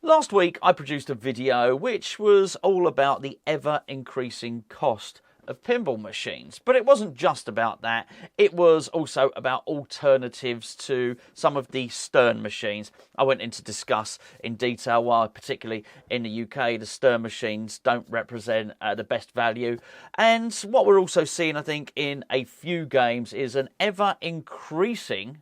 Last week I produced a video which was all about the ever-increasing cost of pinball machines. But it wasn't just about that, it was also about alternatives to some of the Stern machines. I went in to discuss in detail why, particularly in the UK, the Stern machines don't represent the best value. And what we're also seeing, I think, in a few games is an ever-increasing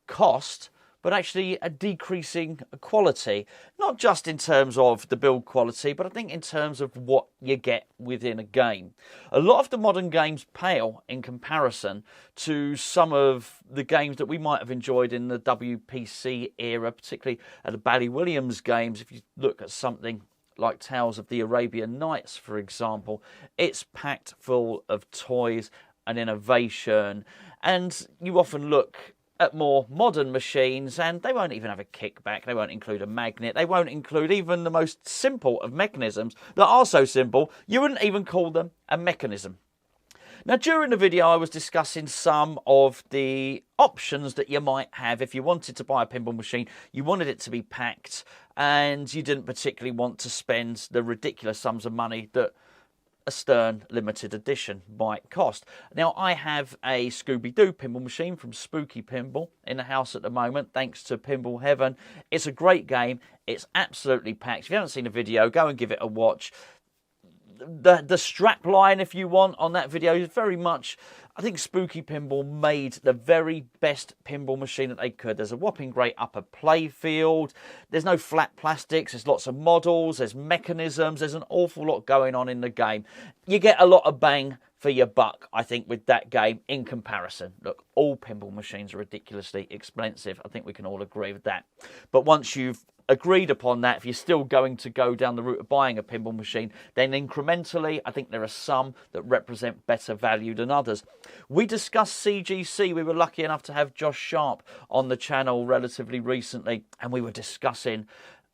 cost, but actually a decreasing quality, not just in terms of the build quality, but I think in terms of what you get within a game. A lot of the modern games pale in comparison to some of the games that we might have enjoyed in the WPC era, particularly the Bally Williams games. If you look at something like Tales of the Arabian Nights, for example, it's packed full of toys and innovation, and you often look at more modern machines and they won't even have a kickback, they won't include a magnet, they won't include even the most simple of mechanisms that are so simple you wouldn't even call them a mechanism. Now, during the video I was discussing some of the options that you might have if you wanted to buy a pinball machine, you wanted it to be packed and you didn't particularly want to spend the ridiculous sums of money that a Stern limited edition might cost. Now, I have a Scooby-Doo pinball machine from Spooky Pinball in the house at the moment, thanks to Pinball Heaven. It's a great game. It's absolutely packed. If you haven't seen the video, go and give it a watch. The strap line, if you want, on that video is very much, I think Spooky Pinball made the very best pinball machine that they could. There's a whopping great upper play field. There's no flat plastics. There's lots of models. There's mechanisms. There's an awful lot going on in the game. You get a lot of bang for your buck, I think, with that game in comparison. Look, all pinball machines are ridiculously expensive. I think we can all agree with that. But once you've agreed upon that, if you're still going to go down the route of buying a pinball machine, then incrementally, I think there are some that represent better value than others. We discussed CGC. We were lucky enough to have Josh Sharp on the channel relatively recently, and we were discussing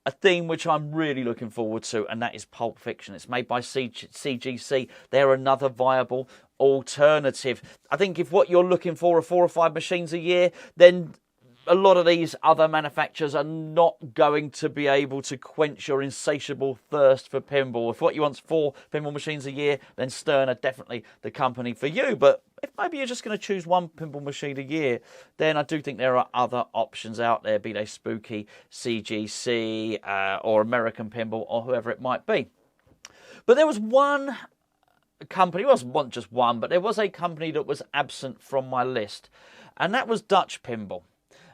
a theme which I'm really looking forward to, and that is Pulp Fiction. It's made by CGC. They're another viable alternative. I think if what you're looking for are 4 or 5 machines a year, then a lot of these other manufacturers are not going to be able to quench your insatiable thirst for pinball. If what you want is 4 pinball machines a year, then Stern are definitely the company for you. But if maybe you're just going to choose 1 pinball machine a year, then I do think there are other options out there, be they Spooky, CGC, or American Pinball, or whoever it might be. But there was one company, it wasn't just one, but there was a company that was absent from my list, and that was Dutch Pinball.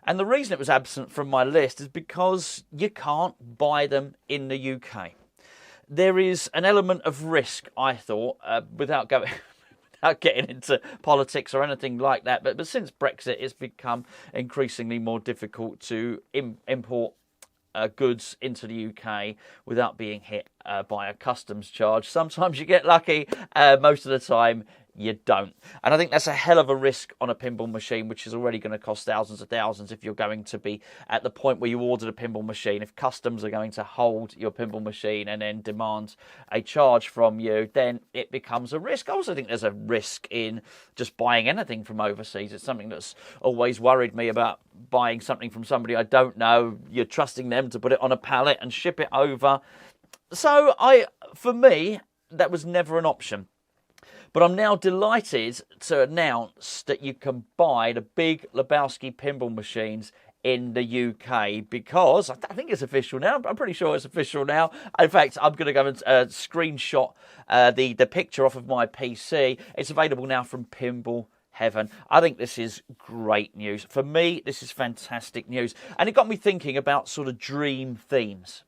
And the reason it was absent from my list is because you can't buy them in the UK. There is an element of risk, I thought, without getting into politics or anything like that. But since Brexit, it's become increasingly more difficult to import goods into the UK without being hit by a customs charge. Sometimes you get lucky, most of the time you don't. And I think that's a hell of a risk on a pinball machine, which is already going to cost thousands of thousands if you're going to be at the point where you ordered a pinball machine. If customs are going to hold your pinball machine and then demand a charge from you, then it becomes a risk. I also think there's a risk in just buying anything from overseas. It's something that's always worried me about buying something from somebody I don't know. You're trusting them to put it on a pallet and ship it over. So for me, that was never an option. But I'm now delighted to announce that you can buy the Big Lebowski pinball machines in the UK, because I think it's official now. I'm pretty sure it's official now. In fact, I'm going to go and screenshot the picture off of my PC. It's available now from Pinball Heaven. I think this is great news. For me, this is fantastic news. And it got me thinking about sort of dream themes.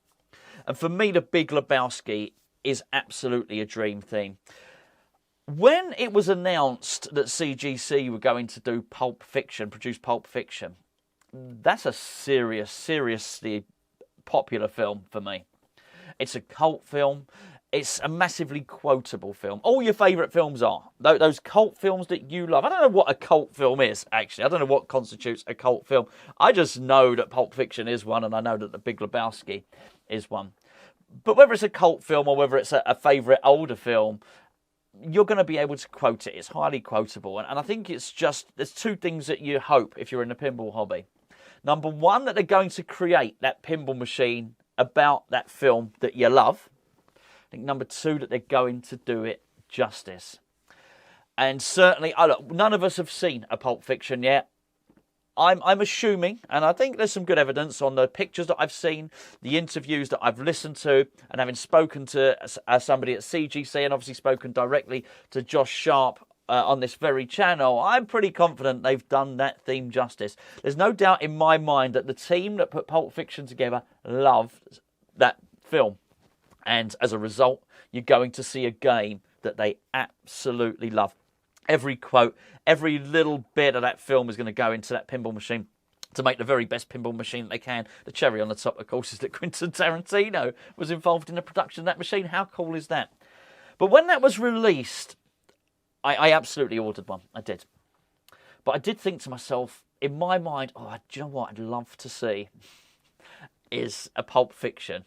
And for me, the Big Lebowski is absolutely a dream theme. When it was announced that CGC were going to do Pulp Fiction, produce Pulp Fiction, that's a seriously popular film for me. It's a cult film. It's a massively quotable film. All your favourite films are. Those cult films that you love. I don't know what a cult film is, actually. I don't know what constitutes a cult film. I just know that Pulp Fiction is one, and I know that The Big Lebowski is one. But whether it's a cult film or whether it's a favourite older film, you're going to be able to quote it. It's highly quotable. And I think it's just, there's 2 things that you hope if you're in the pinball hobby. Number one, that they're going to create that pinball machine about that film that you love. I think number two, that they're going to do it justice. And certainly, look, none of us have seen a Pulp Fiction yet. I'm assuming, and I think there's some good evidence on the pictures that I've seen, the interviews that I've listened to, and having spoken to somebody at CGC and obviously spoken directly to Josh Sharp on this very channel, I'm pretty confident they've done that theme justice. There's no doubt in my mind that the team that put Pulp Fiction together loved that film. And as a result, you're going to see a game that they absolutely love. Every quote, every little bit of that film is going to go into that pinball machine to make the very best pinball machine they can. The cherry on the top, of course, is that Quentin Tarantino was involved in the production of that machine. How cool is that? But when that was released, I absolutely ordered one. I did. But I did think to myself, in my mind, do you know what I'd love to see is a Pulp Fiction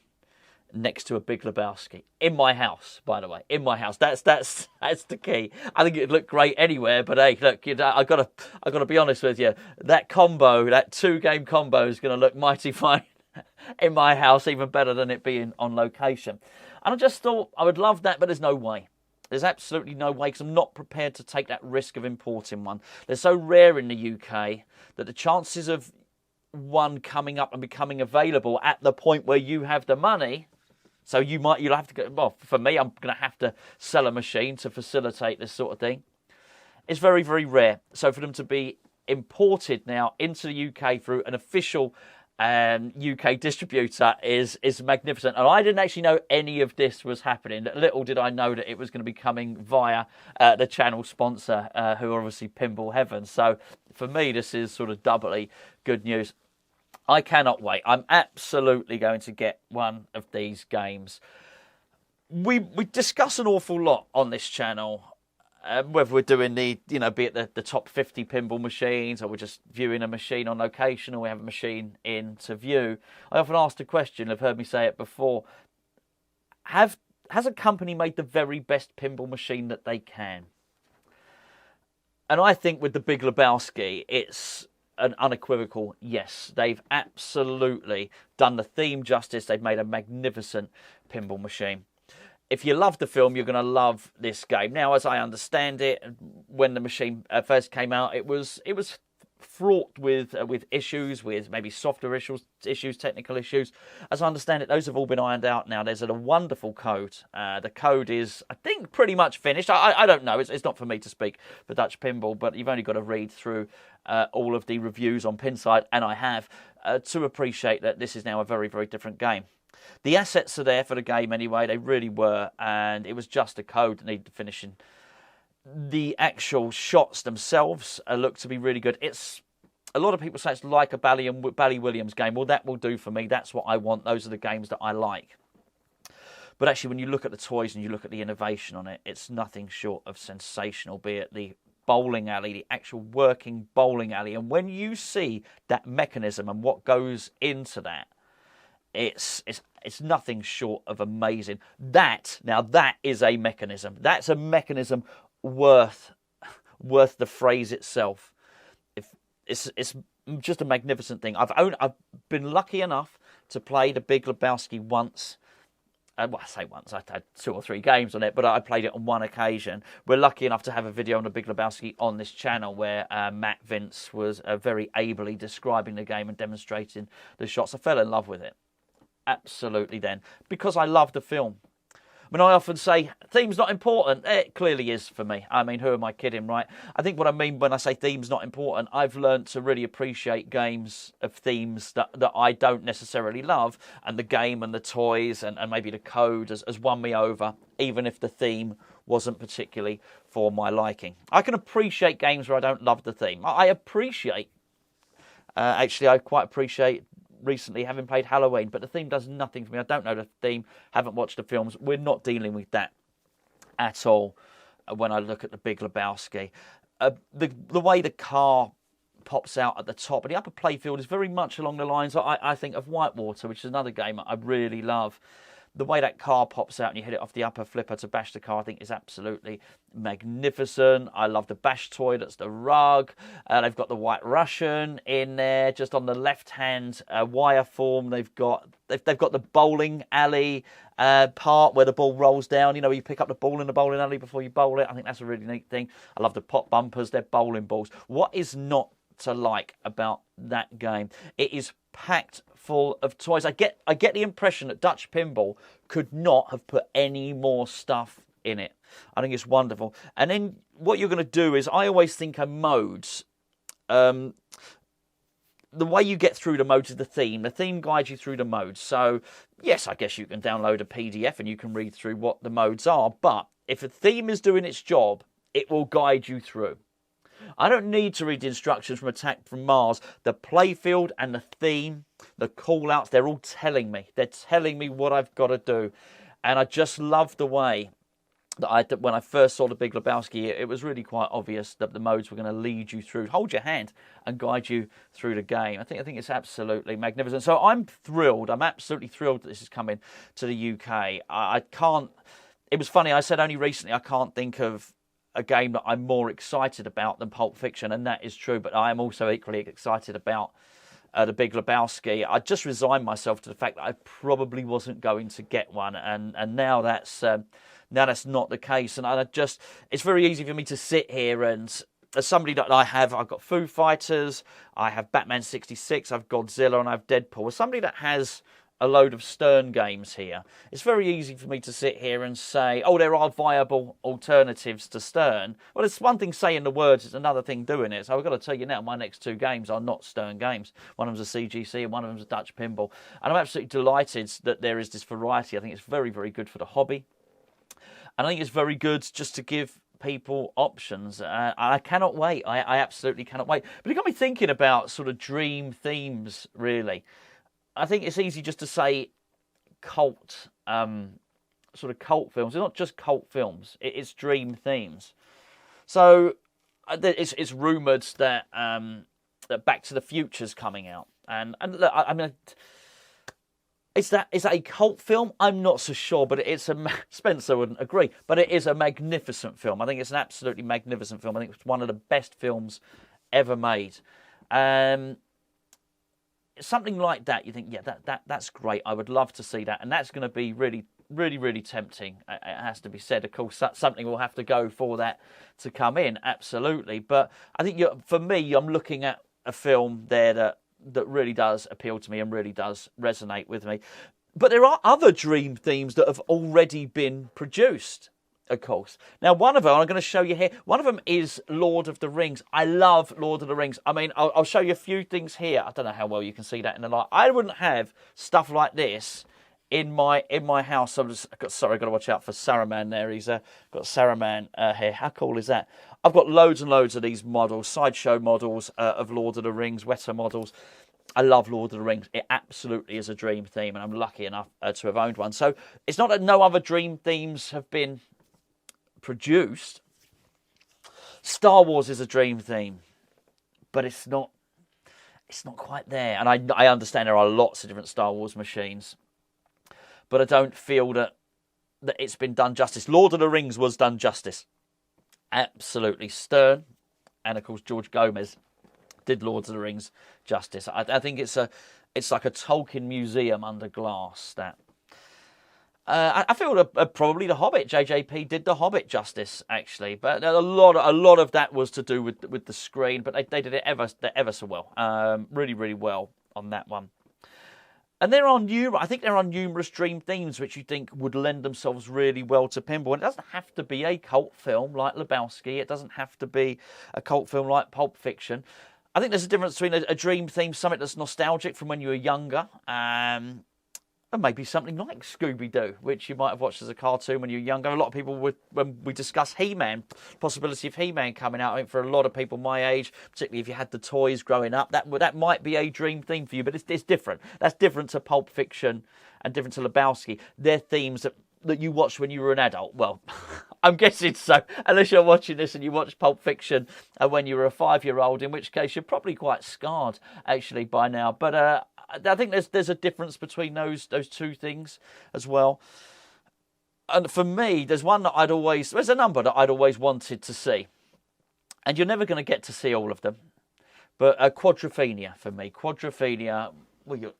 next to a Big Lebowski in my house. By the way, in my house. That's the key. I think it'd look great anywhere, but hey, look, I gotta be honest with you. That combo, that 2-game combo, is going to look mighty fine in my house, even better than it being on location. And I just thought I would love that, but there's no way. There's absolutely no way, because I'm not prepared to take that risk of importing one. They're so rare in the UK that the chances of one coming up and becoming available at the point where you have the money. So you'll have to go, well, for me, I'm going to have to sell a machine to facilitate this sort of thing. It's very, very rare. So for them to be imported now into the UK through an official UK distributor is magnificent. And I didn't actually know any of this was happening. Little did I know that it was going to be coming via the channel sponsor, who are obviously Pinball Heaven. So for me, this is sort of doubly good news. I cannot wait. I'm absolutely going to get one of these games. We discuss an awful lot on this channel, whether we're doing be it the top 50 pinball machines, or we're just viewing a machine on location, or we have a machine in to view. I often ask the question, I've heard me say it before, has a company made the very best pinball machine that they can? And I think with the Big Lebowski, it's an unequivocal yes. They've absolutely done the theme justice. They've made a magnificent pinball machine. If you love the film, you're going to love this game. Now, as I understand it, when the machine first came out, it was fraught with issues, with maybe softer issues, technical issues. As I understand it, those have all been ironed out now. There's a wonderful code. The code is, I think, pretty much finished. I don't know. It's not for me to speak for Dutch Pinball, but you've only got to read through all of the reviews on Pinside, and I have, to appreciate that this is now a very, very different game. The assets are there for the game anyway. They really were, and it was just a code that needed finishing. The actual shots themselves look to be really good. A lot of people say it's like a Bally Williams game. Well, that will do for me. That's what I want. Those are the games that I like. But actually, when you look at the toys and you look at the innovation on it, it's nothing short of sensational, be it the bowling alley, the actual working bowling alley. And when you see that mechanism and what goes into that, it's nothing short of amazing. That is a mechanism. That's a mechanism worth the phrase itself. It's just a magnificent thing. I've been lucky enough to play the Big Lebowski once. Well, I say once, I had 2 or 3 games on it, but I played it on one occasion. We're lucky enough to have a video on the Big Lebowski on this channel where Matt Vince was very ably describing the game and demonstrating the shots. I fell in love with it. Absolutely then. Because I love the film. I mean, I often say, theme's not important. It clearly is for me. I mean, who am I kidding, right? I think what I mean when I say theme's not important, I've learned to really appreciate games of themes that I don't necessarily love, and the game and the toys and maybe the code has won me over, even if the theme wasn't particularly for my liking. I can appreciate games where I don't love the theme. I appreciate, actually, I quite appreciate recently having played Halloween, but the theme does nothing for me. I don't know the theme, haven't watched the films. We're not dealing with that at all when I look at the Big Lebowski. The way the car pops out at the top, and the upper playfield is very much along the lines, I think, of Whitewater, which is another game I really love. the way that car pops out and you hit it off the upper flipper to bash the car, I think is absolutely magnificent. I love the bash toy, that's the rug. They've got the White Russian in there, just on the left-hand wire form. They've got the bowling alley part where the ball rolls down. You know, you pick up the ball in the bowling alley before you bowl it. I think that's a really neat thing. I love the pop bumpers. They're bowling balls. What is not to like about that game? It is packed full of toys. I get the impression that Dutch Pinball could not have put any more stuff in it. I think it's wonderful. And then what you're going to do is, I always think of modes. The way you get through the modes is the theme. The theme guides you through the modes. So, yes, I guess you can download a PDF and you can read through what the modes are. But if a theme is doing its job, it will guide you through. I don't need to read the instructions from Attack from Mars. The playfield and the theme, the call-outs, they're all telling me. They're telling me what I've got to do. And I just love the way that when I first saw the Big Lebowski, it was really quite obvious that the modes were going to lead you through, hold your hand and guide you through the game. I think it's absolutely magnificent. So I'm thrilled. I'm absolutely thrilled that this is coming to the UK. I can't... It was funny, I said only recently I can't think of a game that I'm more excited about than Pulp Fiction, and that is true, but I am also equally excited about the Big Lebowski. I just resigned myself to the fact that I probably wasn't going to get one, and now that's not the case. And it's very easy for me to sit here, and as somebody that I've got Foo Fighters, I have Batman 66, I've Godzilla, and I have Deadpool. As somebody that has a load of Stern games here, it's very easy for me to sit here and say, oh, there are viable alternatives to Stern. Well, it's one thing saying the words, it's another thing doing it. So I've got to tell you now, my next two games are not Stern games. One of them's a CGC and one of them's a Dutch Pinball. And I'm absolutely delighted that there is this variety. I think it's very, very good for the hobby. And I think it's very good just to give people options. I cannot wait. I absolutely cannot wait. But it got me thinking about sort of dream themes, really. I think it's easy just to say cult, sort of cult films. They're not just cult films. It's dream themes. So it's rumoured that that Back to the Future's coming out, and look, I mean, is that a cult film? I'm not so sure, but it's Spencer wouldn't agree, but it is a magnificent film. I think it's an absolutely magnificent film. I think it's one of the best films ever made. Something like that, you think, yeah, that's great. I would love to see that, and that's going to be really, really, really tempting. It has to be said. Of course, something will have to go for that to come in, absolutely. But I think for me, I'm looking at a film there that really does appeal to me and really does resonate with me. But there are other dream themes that have already been produced, of course. Now, one of them, I'm going to show you here, one of them is Lord of the Rings. I love Lord of the Rings. I mean, I'll show you a few things here. I don't know how well you can see that in the light. I wouldn't have stuff like this in my house. I've got to watch out for Saruman there. He's got Saruman here. How cool is that? I've got loads and loads of these models, sideshow models of Lord of the Rings, Weta models. I love Lord of the Rings. It absolutely is a dream theme, and I'm lucky enough to have owned one. So it's not that no other dream themes have been produced. Star Wars is a dream theme, but it's not quite there. And I understand there are lots of different Star Wars machines, but I don't feel that it's been done justice. Lord of the Rings was done justice. Absolutely. Stern and of course George Gomez did Lord of the Rings justice. I think it's like a Tolkien museum under glass. That I feel probably The Hobbit. JJP did The Hobbit justice, actually, but a lot of that was to do with the screen. But they did it ever so well, really, really well on that one. And I think there are numerous dream themes which you think would lend themselves really well to pinball. And it doesn't have to be a cult film like Lebowski. It doesn't have to be a cult film like Pulp Fiction. I think there's a difference between a dream theme, something that's nostalgic from when you were younger, and maybe something like Scooby-Doo, which you might have watched as a cartoon when you were younger. A lot of people when we discuss He-Man, possibility of He-Man coming out, I think for a lot of people my age, particularly if you had the toys growing up, that might be a dream theme for you, but it's different. That's different to Pulp Fiction and different to Lebowski. They're themes that you watched when you were an adult. Well, I'm guessing so, unless you're watching this and you watched Pulp Fiction when you were a 5-year-old, in which case you're probably quite scarred, actually, by now. But I think there's a difference between those two things as well. And for me, there's a number that I'd always wanted to see. And you're never going to get to see all of them. But Quadrophenia for me. Quadrophenia, well, you'll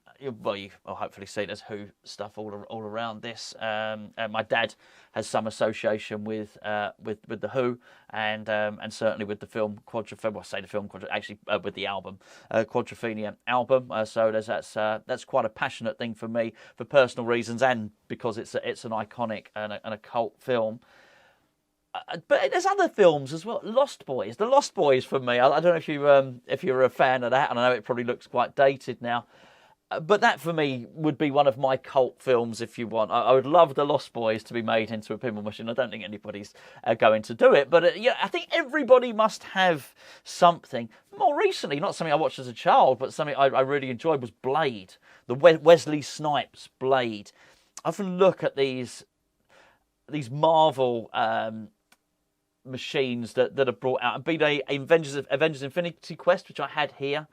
hopefully see there's Who stuff all around this. And my dad has some association with the Who, and certainly with the film Quadrophenia. Well, I say the film actually with the album Quadrophenia album. So that's quite a passionate thing for me for personal reasons, and because it's an iconic and a cult film. But there's other films as well. Lost Boys. The Lost Boys for me. I don't know if you're a fan of that, and I know it probably looks quite dated now. But that for me would be one of my cult films if you want. I would love The Lost Boys to be made into a pinball machine. I don't think anybody's going to do it. But I think everybody must have something. More recently, not something I watched as a child, but something I really enjoyed was Blade. The Wesley Snipes Blade. I often look at these Marvel machines that are brought out, and be they Avengers Infinity Quest, which I had here.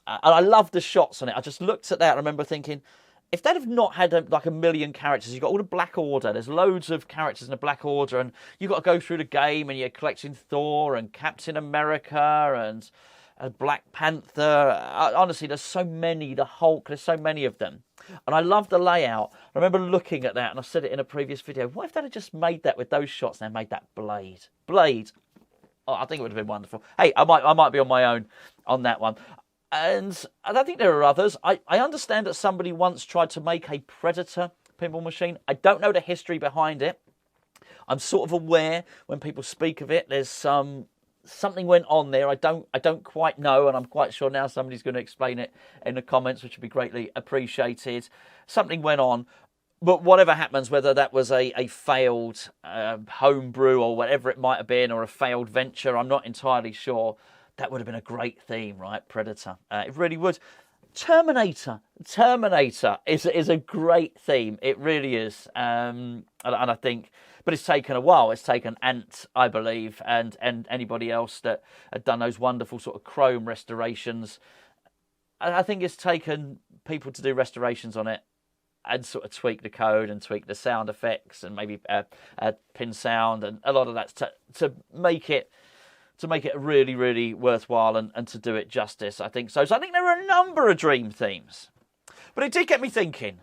And I love the shots on it. I just looked at that and I remember thinking, if they'd have not had like a million characters, you've got all the Black Order, there's loads of characters in the Black Order, and you've got to go through the game and you're collecting Thor and Captain America and Black Panther. Honestly, there's so many, the Hulk, there's so many of them. And I love the layout. I remember looking at that, and I said it in a previous video, what if they'd have just made that with those shots and they made that Blade? Oh, I think it would have been wonderful. Hey, I might be on my own on that one. And I don't think there are others. I understand that somebody once tried to make a Predator pinball machine. I don't know the history behind it. I'm sort of aware when people speak of it, there's something went on there. I don't quite know, and I'm quite sure now somebody's going to explain it in the comments, which would be greatly appreciated. Something went on, but whatever happens, whether that was a failed homebrew or whatever it might have been, or a failed venture, I'm not entirely sure. That would have been a great theme, right? Predator. It really would. Terminator is a great theme. It really is. And I think, but it's taken a while. It's taken Ant, I believe, and anybody else that had done those wonderful sort of chrome restorations. I think it's taken people to do restorations on it and sort of tweak the code and tweak the sound effects and maybe pin sound and a lot of that to make it really, really worthwhile and to do it justice, I think so. So I think there are a number of dream themes. But it did get me thinking.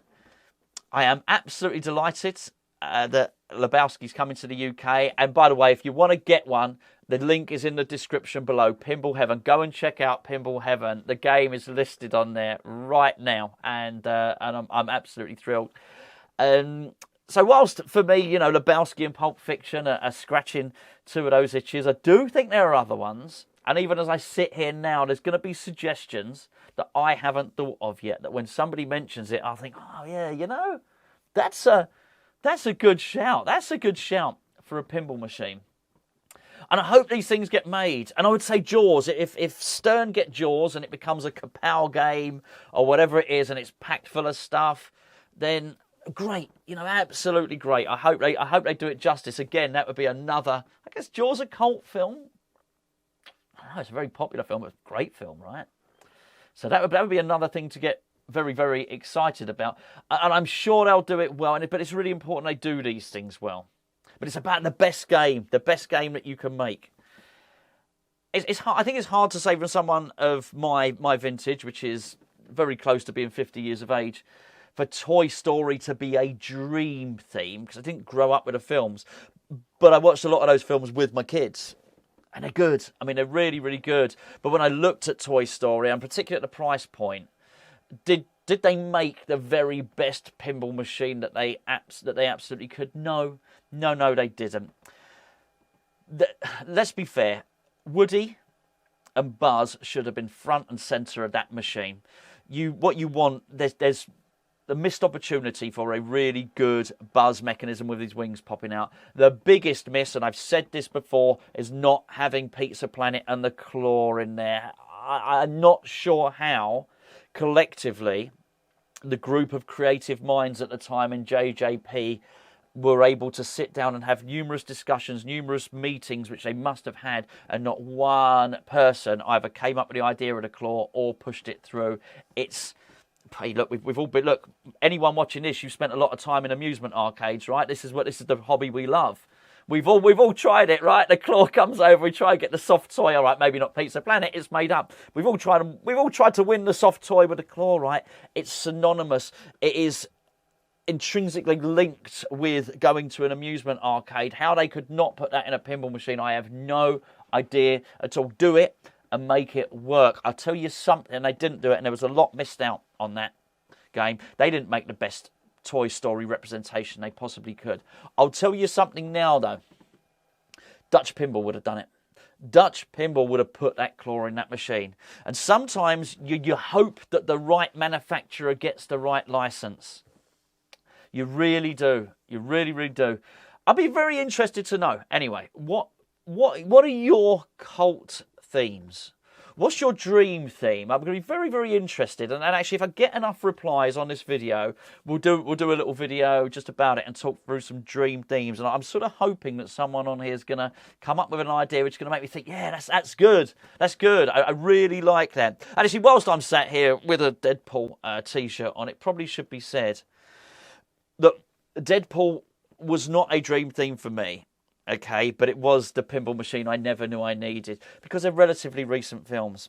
I am absolutely delighted that Lebowski's coming to the UK. And by the way, if you want to get one, the link is in the description below. Pinball Heaven. Go and check out Pinball Heaven. The game is listed on there right now. And I'm absolutely thrilled. So whilst, for me, Lebowski and Pulp Fiction are scratching two of those itches, I do think there are other ones. And even as I sit here now, there's going to be suggestions that I haven't thought of yet, that when somebody mentions it, I'll think, oh, yeah, that's a good shout. That's a good shout for a pinball machine. And I hope these things get made. And I would say Jaws. If Stern get Jaws and it becomes a Kapow game or whatever it is and it's packed full of stuff, then great, absolutely great. I hope they do it justice. Again, that would be another. I guess Jaws a cult film. I don't know, it's a very popular film, but a great film, right? So that would be another thing to get very, very excited about. And I'm sure they'll do it well. But it's really important they do these things well. But it's about the best game that you can make. It's hard. I think it's hard to say from someone of my vintage, which is very close to being 50 years of age, for Toy Story to be a dream theme, because I didn't grow up with the films, but I watched a lot of those films with my kids, and they're good. I mean, they're really, really good. But when I looked at Toy Story, and particularly at the price point, did they make the very best pinball machine that they absolutely could? No, they didn't. Let's be fair. Woody and Buzz should have been front and centre of that machine. What you want, there's the missed opportunity for a really good buzz mechanism with his wings popping out. The biggest miss, and I've said this before, is not having Pizza Planet and the claw in there. I'm not sure how, collectively, the group of creative minds at the time in JJP were able to sit down and have numerous discussions, numerous meetings, which they must have had, and not one person either came up with the idea of the claw or pushed it through. It's hey, look, we've all been, look, anyone watching this, you've spent a lot of time in amusement arcades, right? This is the hobby we love. We've all tried it, right? The claw comes over, we try and get the soft toy. All right, maybe not Pizza Planet, it's made up. We've all tried to win the soft toy with the claw, right? It's synonymous. It is intrinsically linked with going to an amusement arcade. How they could not put that in a pinball machine, I have no idea at all. Do it and make it work. I'll tell you something, they didn't do it, and there was a lot missed out on that game. They didn't make the best Toy Story representation they possibly could. I'll tell you something now, though. Dutch Pinball would have done it. Dutch Pinball would have put that claw in that machine. And sometimes you hope that the right manufacturer gets the right license. You really do. You really, really do. I'd be very interested to know. Anyway, what are your cult themes? What's your dream theme? I'm going to be very, very interested. And actually, if I get enough replies on this video, we'll do a little video just about it and talk through some dream themes. And I'm sort of hoping that someone on here is going to come up with an idea which is going to make me think, yeah, that's good. That's good. I really like that. And actually, whilst I'm sat here with a Deadpool T-shirt on, it probably should be said that Deadpool was not a dream theme for me. Okay, but it was the pinball machine I never knew I needed because they're relatively recent films,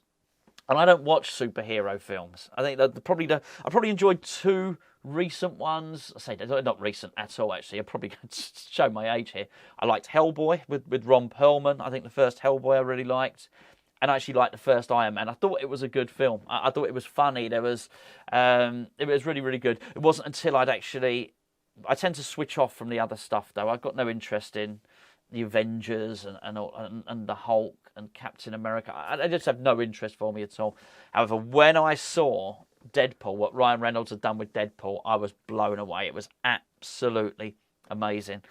and I don't watch superhero films. I think I probably enjoyed two recent ones. I say they're not recent at all. Actually, I'm probably going to show my age here. I liked Hellboy with Ron Perlman. I think the first Hellboy I really liked, and I actually liked the first Iron Man. I thought it was a good film. I thought it was funny. It was really, really good. It wasn't until I tend to switch off from the other stuff, though. I've got no interest in the Avengers and the Hulk and Captain America. I just have no interest for me at all. However, when I saw Deadpool, what Ryan Reynolds had done with Deadpool, I was blown away. It was absolutely amazing.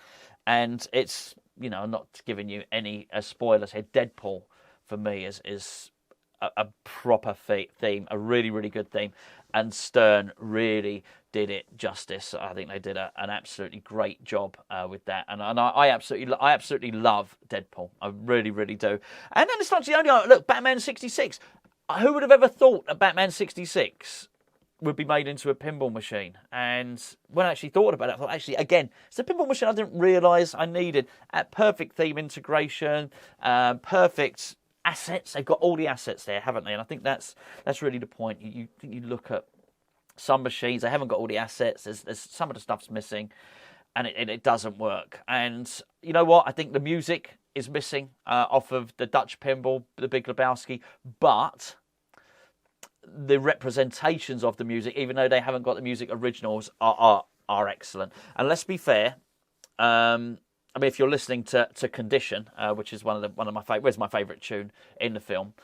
And it's, I'm not giving you any spoilers here. Deadpool, for me, is a proper theme, a really, really good theme. And Stern really did it justice. I think they did an absolutely great job with that. And I absolutely love Deadpool. I really, really do. And then it's not the only one. Look, Batman 66. Who would have ever thought that Batman 66 would be made into a pinball machine? And when I actually thought about it, I thought, actually, again, it's a pinball machine I didn't realise I needed. Perfect theme integration, perfect assets. They've got all the assets there, haven't they? And I think that's really the point. You look at some machines, they haven't got all the assets. There's some of the stuff's missing, and it doesn't work. And you know what? I think the music is missing off of the Dutch Pinball, the Big Lebowski, but the representations of the music, even though they haven't got the music originals, are excellent. And let's be fair. I mean, if you're listening to Condition, which is one of my favourite, where's my favourite tune in the film?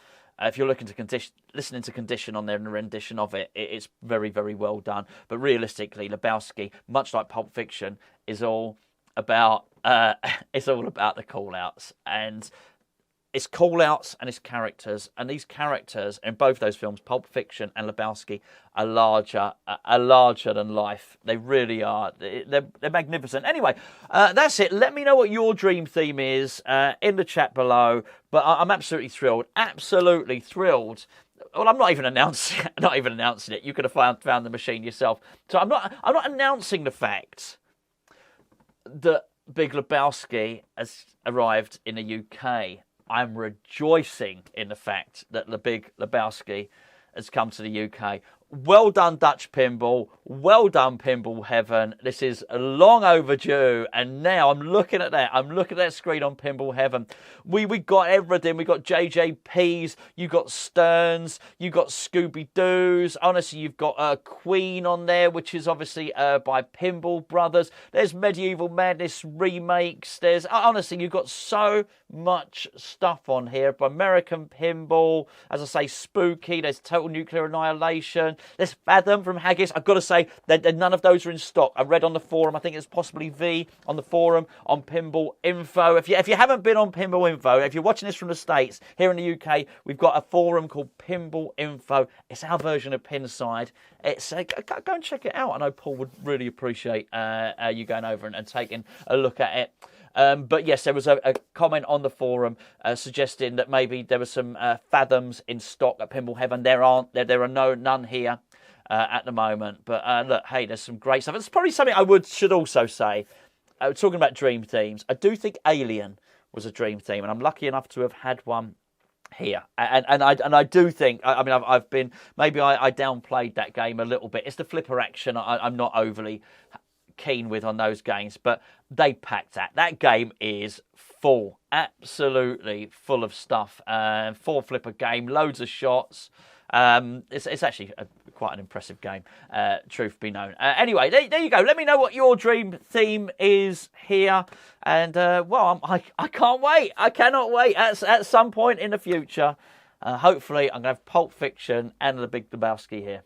If you're listening to Condition on their rendition of it, it's very, very well done. But realistically, Lebowski, much like Pulp Fiction, is all about the call-outs, and it's call-outs and it's characters, and these characters in both those films, Pulp Fiction and Lebowski, are larger than life. They really are. They're magnificent. Anyway, that's it. Let me know what your dream theme is in the chat below. But I'm absolutely thrilled. Absolutely thrilled. Well, I'm not even announcing it. You could have found the machine yourself. So I'm not announcing the fact that Big Lebowski has arrived in the UK. I'm rejoicing in the fact that the Big Lebowski has come to the UK. Well done, Dutch Pinball. Well done, Pinball Heaven. This is long overdue. And now I'm looking at that. I'm looking at that screen on Pinball Heaven. We got everything. We got JJP's. You got Stearns. You got Scooby-Doo's. Honestly, you've got Queen on there, which is obviously by Pinball Brothers. There's Medieval Madness remakes. There's honestly, you've got so much stuff on here. American Pinball. As I say, Spooky. There's Total Nuclear Annihilation. There's Fathom from Haggis. I've got to say that none of those are in stock. I read on the forum, I think it's possibly V on the forum on Pinball Info. If you haven't been on Pinball Info, if you're watching this from the States, here in the UK, we've got a forum called Pinball Info. It's our version of Pinside. It's go and check it out. I know Paul would really appreciate you going over and taking a look at it. But yes, there was a comment on the forum suggesting that maybe there were some Fathoms in stock at Pinball Heaven. There are none here. at the moment. But look, hey, there's some great stuff. It's probably something I should also say. Talking about dream themes, I do think Alien was a dream theme, and I'm lucky enough to have had one here, and I do think, I mean, I've been, maybe I downplayed that game a little bit. It's the flipper action I'm not overly keen with on those games, but they packed that game is full, absolutely full of stuff. 4-flipper game, loads of shots. It's actually quite an impressive game, truth be known. Anyway, there you go. Let me know what your dream theme is here. And, well, I can't wait. I cannot wait. At some point in the future, hopefully I'm going to have Pulp Fiction and the Big Lebowski here.